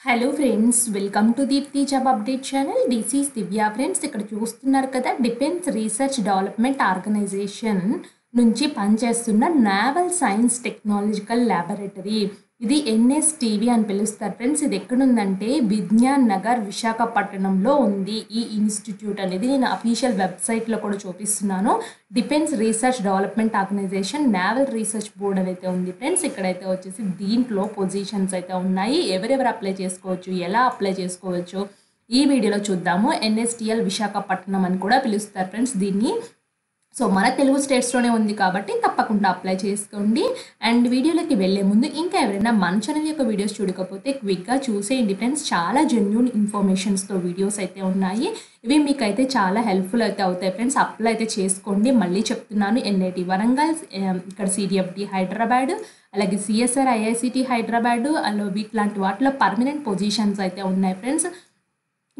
Hello friends, welcome to Deepthi job update channel. This is Divya. Friends, ఇక్కడ చూస్తున్నారు కదా, defence research development organisation నుంచి పనిచేస్తున్న నావల్ సైన్స్ టెక్నాలజికల్ ల్యాబొరేటరీ. ఇది ఎన్ఎస్టీవీ అని పిలుస్తారు ఫ్రెండ్స్. ఇది ఎక్కడుందంటే విజ్ఞాన్ నగర్, విశాఖపట్నంలో ఉంది ఈ ఇన్స్టిట్యూట్ అనేది. నేను అఫీషియల్ వెబ్సైట్లో కూడా చూపిస్తున్నాను. Defence research development organisation naval research board అనేది ఉంది ఫ్రెండ్స్. ఇక్కడైతే వచ్చేసి దీంట్లో పొజిషన్స్ అయితే ఉన్నాయి. ఎవరెవరు అప్లై చేసుకోవచ్చు, ఎలా అప్లై చేసుకోవచ్చు ఈ వీడియోలో చూద్దాము. ఎన్ఎస్టిఎల్ విశాఖపట్నం అని కూడా పిలుస్తారు ఫ్రెండ్స్ దీన్ని. సో మన తెలుగు స్టేట్స్లోనే ఉంది కాబట్టి తప్పకుండా అప్లై చేసుకోండి. అండ్ వీడియోలోకి వెళ్ళే ముందు ఇంకా ఎవరైనా మన ఛానల్ యొక్క వీడియోస్ చూడకపోతే క్విక్గా చూసేయండి ఫ్రెండ్స్. చాలా జెన్యూన్ ఇన్ఫర్మేషన్స్తో వీడియోస్ అయితే ఉన్నాయి. ఇవి మీకైతే చాలా హెల్ప్ఫుల్ అయితే అవుతాయి ఫ్రెండ్స్. అప్లై అయితే చేసుకోండి. మళ్ళీ చెప్తున్నాను, ఎన్ఐటి వరంగల్, ఇక్కడ సిడిఎఫ్డి హైదరాబాద్, అలాగే సిఎస్ఆర్ ఐఐసిటి హైదరాబాద్, అలా వీటి వాటిలో పర్మనెంట్ పొజిషన్స్ అయితే ఉన్నాయి ఫ్రెండ్స్.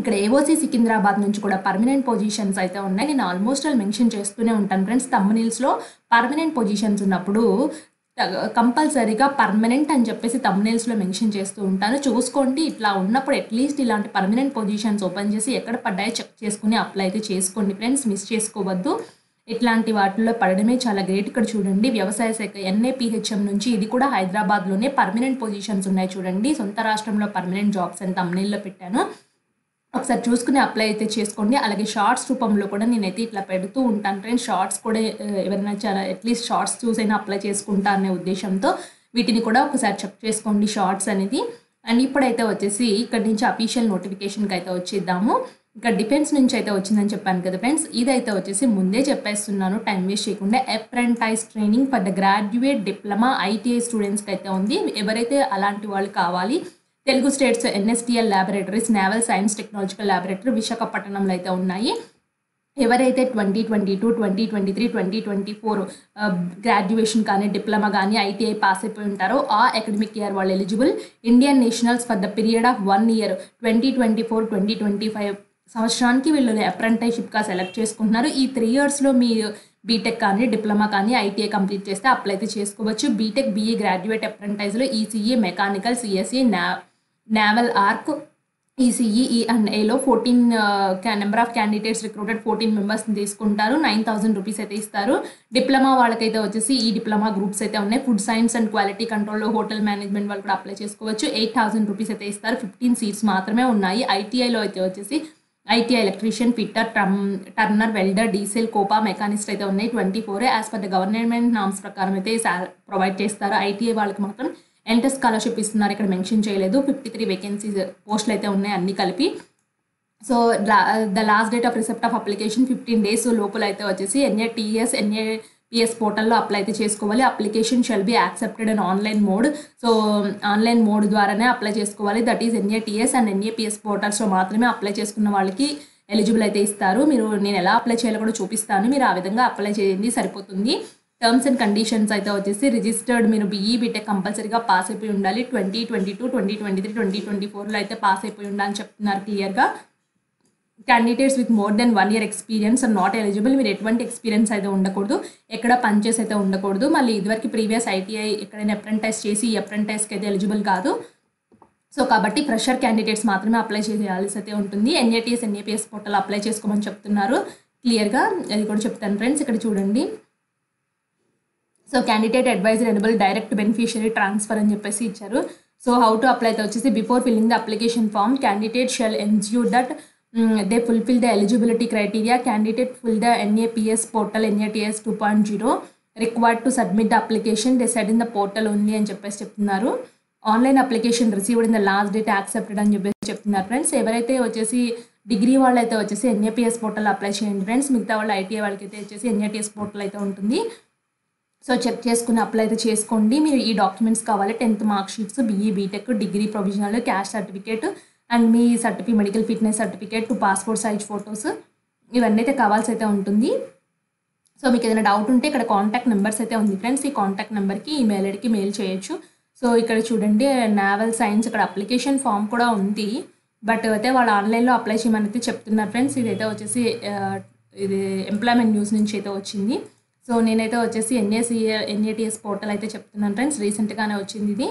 ఇక్కడ ఏఓసి సికింద్రాబాద్ నుంచి కూడా పర్మనెంట్ పొజిషన్స్ అయితే ఉన్నాయి. నేను ఆల్మోస్ట్ మెన్షన్ చేస్తూనే ఉంటాను ఫ్రెండ్స్. థంబ్నెయిల్స్లో పర్మనెంట్ పొజిషన్స్ ఉన్నప్పుడు కంపల్సరీగా పర్మనెంట్ అని చెప్పేసి థంబ్నెయిల్స్లో మెన్షన్ చేస్తూ ఉంటాను. చూసుకోండి. ఇట్లా ఉన్నప్పుడు అట్లీస్ట్ ఇలాంటి పర్మనెంట్ పొజిషన్స్ ఓపెన్ చేసి ఎక్కడ పడ్డాయో చెక్ చేసుకుని అప్లై అయితే చేసుకోండి ఫ్రెండ్స్. మిస్ చేసుకోవద్దు. ఇట్లాంటి వాటిల్లో పడడమే చాలా గ్రేట్. ఇక్కడ చూడండి, వ్యవసాయ శాఖ ఎన్ఏపిహెచ్ఎం నుంచి, ఇది కూడా హైదరాబాద్లోనే పర్మనెంట్ పొజిషన్స్ ఉన్నాయి చూడండి. సొంత రాష్ట్రంలో పర్మనెంట్ జాబ్స్ అని థంబ్నెయిల్లో పెట్టాను. ఒకసారి చూసుకుని అప్లై అయితే చేసుకోండి. అలాగే షార్ట్స్ రూపంలో కూడా నేనైతే ఇట్లా పెడుతూ ఉంటాను ఫ్రెండ్స్. షార్ట్స్ కూడా ఎవరైనా చాలా అట్లీస్ట్ షార్ట్స్ చూసైనా అప్లై చేసుకుంటా అనే ఉద్దేశంతో వీటిని కూడా ఒకసారి చెక్ చేసుకోండి షార్ట్స్ అనేది. అండ్ ఇప్పుడైతే వచ్చేసి ఇక్కడ నుంచి అఫీషియల్ నోటిఫికేషన్కి అయితే వచ్చేద్దాము. ఇక్కడ డిఫెన్స్ నుంచి అయితే వచ్చిందని చెప్పాను కదా ఫ్రెండ్స్. ఇదైతే వచ్చేసి ముందే చెప్పేస్తున్నాను, టైం వేస్ట్ చేయకుండా. Apprentice training for the graduate diploma ITI స్టూడెంట్స్కి అయితే ఉంది. ఎవరైతే అలాంటి వాళ్ళు కావాలి, Telugu states NSTL laboratories naval science technological laboratory విశాఖపట్నంలో అయితే ఉన్నాయి. ఎవరైతే 2022, 2023, 2024 గ్రాడ్యుయేషన్ కానీ డిప్లొమా కానీ ఐటీఐ పాస్ అయిపోయి ఉంటారో ఆ అకాడమిక్ ఇయర్ వాళ్ళు eligible. Indian nationals for the period of 1 year 2024, 2025 సంవత్సరానికి వీళ్ళు అప్రెంటిస్షిప్గా సెలెక్ట్ చేసుకుంటున్నారు. ఈ 3 yearsలో మీ బీటెక్ కానీ డిప్లొమా కానీ ఐటీఐ కంప్లీట్ చేస్తే అప్లై అయితే చేసుకోవచ్చు. బీటెక్, బీఈ, గ్రాడ్యుయేట్ అప్రెంటైజ్లో ECE, mechanical, CSE, naval arch, ECE, ఈఎన్ఏలో 14 నెంబర్ ఆఫ్ క్యాండిడేట్స్ రిక్రూటెడ్ 14 మెంబర్స్ని తీసుకుంటారు. 9,000 రూపీస్ అయితే ఇస్తారు. డిప్లొమా వాళ్ళకైతే వచ్చేసి ఈ డిప్లొమా గ్రూప్స్ అయితే ఉన్నాయి. ఫుడ్ సైన్స్ అండ్ క్వాలిటీ కంట్రోల్లో హోటల్ మేనేజ్మెంట్ వాళ్ళు కూడా అప్లై చేసుకోవచ్చు. 8,000 రూపీస్ అయితే ఇస్తారు. 15 seats మాత్రమే ఉన్నాయి. ఐటీఐలో అయితే వచ్చేసి ITI electrician, fitter, Turner, welder, diesel, Copa, machinist అయితే ఉన్నాయి. 24 as per the government norms ప్రకారం అయితే ప్రొవైడ్ చేస్తారు. ఐటీఐ వాళ్ళకి మాత్రం ఎంటర్ స్కాలర్షిప్ ఇస్తున్నారు, ఇక్కడ మెన్షన్ చేయలేదు. 53 వేకెన్సీస్ పోస్టులు అయితే ఉన్నాయి అన్ని కలిపి. So the last date of receipt of application 15 days లోపల అయితే వచ్చేసి ఎన్ఏపిఎస్ పోర్టల్లో అప్లై అయితే చేసుకోవాలి. Application shall be accepted and online mode. So online mode ద్వారానే అప్లై చేసుకోవాలి. That is NATS and NAPS పోర్టల్స్లో మాత్రమే అప్లై చేసుకున్న వాళ్ళకి ఎలిజిబుల్ అయితే ఇస్తారు. నేను ఎలా అప్లై చేయాలో కూడా చూపిస్తాను. మీరు ఆ విధంగా అప్లై చేయండి, సరిపోతుంది. టర్మ్స్ అండ్ కండిషన్స్ అయితే వచ్చేసి రిజిస్టర్డ్ మీరు బీఈ బీటెక్ కంపల్సరీగా పాస్ అయిపోయి ఉండాలి. 2022, 2023, 2024లో అయితే పాస్ అయిపోయి ఉండాలని చెప్తున్నారు క్లియర్గా. Candidates with more than 1 year experience or not eligible. మీరు ఎటువంటి ఎక్స్పీరియన్స్ అయితే ఉండకూడదు, ఎక్కడ పనిచేసి అయితే ఉండకూడదు. మళ్ళీ ఇదివరకు ప్రీవియస్ ఐటీఐ ఎక్కడైనా అప్రెంటైజ్ చేసి ఈ అప్రెంటైజ్కి అయితే ఎలిజిబుల్ కాదు. సో కాబట్టి ఫ్రెషర్ క్యాండిడేట్స్ మాత్రమే అప్లై చేయాల్సి అయితే ఉంటుంది. ఎన్ఏటిఎస్, ఎన్ఏపిఎస్ పోర్టల్ అప్లై చేసుకోమని చెప్తున్నారు క్లియర్గా. అది కూడా చెప్తాను ఫ్రెండ్స్. ఇక్కడ చూడండి. So candidate advisor enable direct beneficiary transfer అని చెప్పేసి ఇచ్చారు. సో హౌ టు అప్లై అయితే వచ్చేసి before filling the application form candidate shall ensure that they fulfil the eligibility criteria. Candidate fill the NAPS portal NATS 2.0 required to submit the application they set in the portal only అని చెప్పేసి చెప్తున్నారు. Online application received in the last date accepted అని చెప్పేసి చెప్తున్నారు friends. ఎవరైతే వచ్చేసి degree వాళ్ళు అయితే వచ్చేసి ఎన్ఏపిఎస్ పోర్టల్ అప్లై చేయండి ఫ్రెండ్స్. మిగతా వాళ్ళు ఐటీఐ వాళ్ళకి అయితే వచ్చేసి ఎన్ఏటిఎస్ పోర్టల్ అయితే ఉంటుంది. సో చెక్ చేసుకుని అప్లై అయితే చేసుకోండి. మీరు ఈ డాక్యుమెంట్స్ కావాలి: 10th mark sheets, BE, BTech, degree provisional, caste certificate and మీ medical fitness certificate, passport size photos, ఇవన్నీ అయితే కావాల్సి అయితే ఉంటుంది. సో మీకు ఏదైనా డౌట్ ఉంటే ఇక్కడ కాంటాక్ట్ నెంబర్స్ అయితే ఉంది ఫ్రెండ్స్. ఈ కాంటాక్ట్ నెంబర్కి ఈమెయిల్ ఐడికి మెయిల్ చేయొచ్చు. సో ఇక్కడ చూడండి, నావల్ సైన్స్ ఇక్కడ అప్లికేషన్ ఫామ్ కూడా ఉంది. బట్ అయితే వాళ్ళు ఆన్లైన్లో అప్లై చేయమని అయితే చెప్తున్నారు ఫ్రెండ్స్. ఇదైతే వచ్చేసి ఇది ఎంప్లాయ్మెంట్ న్యూస్ నుంచి అయితే వచ్చింది. సో నేనైతే వచ్చేసి ఎన్ఏటిఎస్ పోర్టల్ అయితే చెప్తున్నాను ఫ్రెండ్స్. రీసెంట్గానే వచ్చింది ఇది.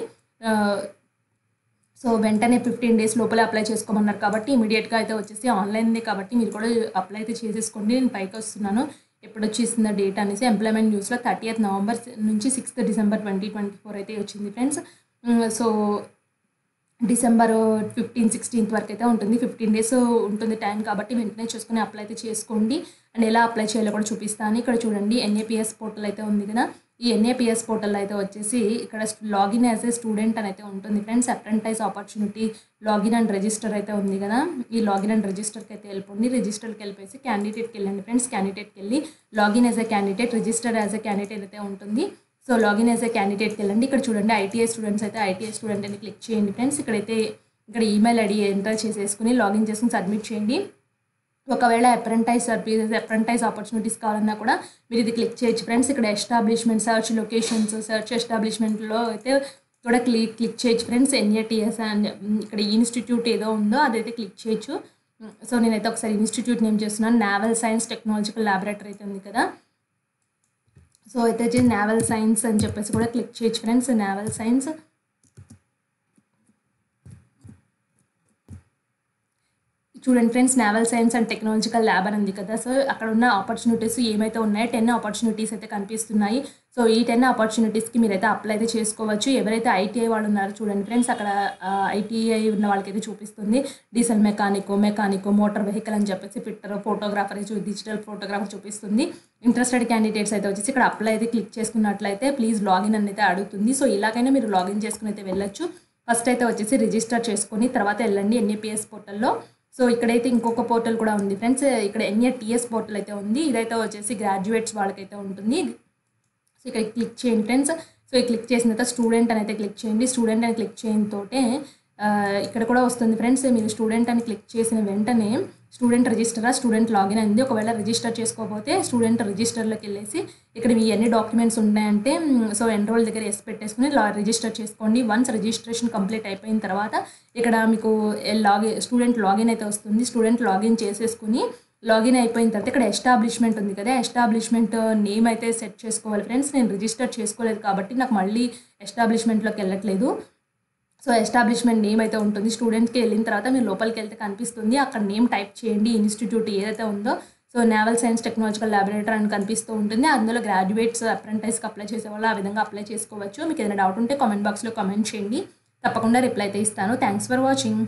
సో సో వెంటనే 15 డేస్ లోపలే అప్లై చేసుకోమన్నారు కాబట్టి ఇమీడియట్‌గా అయితే వచ్చేసి ఆన్‌లైన్‌దే కాబట్టి మీరు కూడా అప్లై అయితే చేసేసుకోండి. నేను పైకొస్తున్నాను. ఎప్పుడొచ్చేసిందా డేట్ అనేసి ఎంప్లాయ్‌మెంట్ న్యూస్‌లో 30th నవంబర్ నుంచి 6th డిసెంబర్ 2024 అయితే వచ్చింది ఫ్రెండ్స్. సో డిసెంబర్ 15, 16 వరకు అయితే ఉంటుంది. 15 డేస్ ఉంటుంది టైం కాబట్టి వెంటనే చూసుకొని అప్లై అయితే చేసుకోండి. అండ్ ఎలా అప్లై చేయాలో కూడా చూపిస్తాను. ఇక్కడ చూడండి ఎన్ఏపీఎస్ పోర్టల్ అయితే ఉంది కదా! ఈ ఎన్ఏపీఎస్ పోర్టల్‌లో అయితే వచ్చేసి ఇక్కడ లాగిన్ యాజ్ ఏ స్టూడెంట్ అని అయితే ఉంటుంది friends. అప్రెంటైజ్ opportunity login and register అయితే ఉంది కదా! ఈ లాగిన్ అండ్ రిజిస్టర్‌కి అయితే వెళ్ళిపోండి. రిజిస్టర్‌కి వెళ్ళిపోయేసి క్యాండిడేట్‌కి వెళ్ళండి ఫ్రెండ్స్. క్యాండిడేట్‌కి వెళ్ళి login as a candidate, register as a candidate అయితే ఉంటుంది. సో లాగిన్ యాజ్ ఏ క్యాండిడేట్‌కి వెళ్ళండి. ఇక్కడ చూడండి ఐటీఐ స్టూడెంట్స్ అయితే ఐటీఐ స్టూడెంట్ అని క్లిక్ చేయండి ఫ్రెండ్స్. ఇక్కడ ఈమెయిల్ ఐడి ఎంటర్ చేసేసుకుని లాగిన్ చేసుకుని సబ్మిట్ చేయండి. ఒకవేళ అప్రెంటైజ్ ఆపర్చునిటీస్ కావాలన్నా కూడా మీరు ఇది క్లిక్ చేయొచ్చు ఫ్రెండ్స్. ఇక్కడ ఎస్టాబ్లిష్మెంట్, సెర్చ్ లొకేషన్స్, సెర్చ్ ఎస్టాబ్లిష్మెంట్లో అయితే కూడా క్లిక్ చేయొచ్చు ఫ్రెండ్స్. ఎన్ఏటీఎస్ అండ్ ఇక్కడ ఇన్స్టిట్యూట్ ఏదో ఉందో అదైతే క్లిక్ చేయొచ్చు. సో నేనైతే ఒకసారి ఇన్స్టిట్యూట్ నేమ్ చేస్తున్నాను. నావల్ సైన్స్ టెక్నాలజికల్ ల్యాబొరేటరీ అయితే ఉంది కదా! సో అయితే వచ్చేసి నావల్ సైన్స్ అని చెప్పేసి కూడా క్లిక్ చేయొచ్చు ఫ్రెండ్స్. నావల్ సైన్స్ చూడండి friends, naval science and technological lab అని ఉంది కదా! సో అక్కడ ఉన్న ఆపర్చునిటీస్ ఏమైతే ఉన్నాయో 10 ఆపర్చునిటీస్ అయితే కనిపిస్తున్నాయి. సో ఈ 10 ఆపర్చునిటీస్‌కి మీరైతే అప్లై అయితే చేసుకోవచ్చు. ఎవరైతే ఐటీఐ వాళ్ళు ఉన్నారో చూడండి ఫ్రెండ్స్, అక్కడ ఐటీఐ ఉన్న వాళ్ళకైతే చూపిస్తుంది. డీజిల్ మెకానిక్, మోటార్ వెహికల్ అని చెప్పేసి ఫిట్టర్, ఫోటోగ్రాఫర్, డిజిటల్ ఫోటోగ్రాఫర్ చూపిస్తుంది. ఇంట్రెస్టెడ్ క్యాండిడేట్స్ అయితే వచ్చేసి ఇక్కడ అప్లై అయితే క్లిక్ చేసుకున్నట్లయితే ప్లీజ్ లాగిన్ అని అయితే అడుగుతుంది. సో ఇలాగైనా మీరు లాగిన్ చేసుకుని అయితే వెళ్ళొచ్చు. ఫస్ట్ అయితే వచ్చేసి రిజిస్టర్ చేసుకొని తర్వాత వెళ్ళండి ఎన్ఏపీఎస్ పోర్టల్‌లో. సో ఇక్కడైతే ఇంకొక పోర్టల్ కూడా ఉంది ఫ్రెండ్స్. ఇక్కడ ఎన్ఏటీఎస్ పోర్టల్ అయితే ఉంది. ఇదైతే వచ్చేసి గ్రాడ్యుయేట్స్ వాళ్ళకైతే ఉంటుంది. సో ఇక్కడ క్లిక్ చేయండి ఫ్రెండ్స్. సో క్లిక్ చేసిన తర్వాత స్టూడెంట్ అని అయితే క్లిక్ చేయండి. స్టూడెంట్ అని క్లిక్ చేయడం తోటే ఇక్కడ కూడా వస్తుంది ఫ్రెండ్స్. మీరు స్టూడెంట్ అని క్లిక్ చేసిన వెంటనే స్టూడెంట్ రిజిస్టరా, స్టూడెంట్ లాగిన్ అయింది. ఒకవేళ రిజిస్టర్ చేసుకోకపోతే స్టూడెంట్ రిజిస్టర్లోకి వెళ్ళేసి ఇక్కడ మీ ఎన్ని డాక్యుమెంట్స్ ఉన్నాయంటే సో ఎన్రోల్ దగ్గర ఎస్ పెట్టేసుకుని రిజిస్టర్ చేసుకోండి. వన్స్ రిజిస్ట్రేషన్ కంప్లీట్ అయిపోయిన తర్వాత ఇక్కడ మీకు స్టూడెంట్ లాగిన్ అయితే వస్తుంది. స్టూడెంట్ లాగిన్ చేసేసుకుని లాగిన్ అయిపోయిన తర్వాత ఇక్కడ ఎస్టాబ్లిష్మెంట్ ఉంది కదా! ఎస్టాబ్లిష్మెంట్ నేమ్ అయితే సెట్ చేసుకోవాలి ఫ్రెండ్స్. నేను రిజిస్టర్ చేసుకోలేదు కాబట్టి నాకు మళ్ళీ ఎస్టాబ్లిష్మెంట్లోకి వెళ్ళట్లేదు. సో ఎస్టాబ్లిష్మెంట్ నేమ్ అయితే ఉంటుంది. స్టూడెంట్కి వెళ్ళిన తర్వాత మీరు లోపలికి వెళ్తే కనిపిస్తుంది. అక్కడ నేమ్ టైప్ చేయండి. ఇన్స్టిట్యూట్ ఏదైతే ఉందో so naval science technological laboratory అని కనిపిస్తూ ఉంటుంది. అందులో గ్రాడ్యుయేట్స్, అప్రెంటైజ్కి అప్లై చేసేవాళ్ళు ఆ విధంగా అప్లై చేసుకోవచ్చు. మీకు ఏదైనా డౌట్ ఉంటే కామెంట్ బాక్స్లో కామెంట్ చేయండి. తప్పకుండా రిప్లై అయితే ఇస్తాను. Thanks for watching.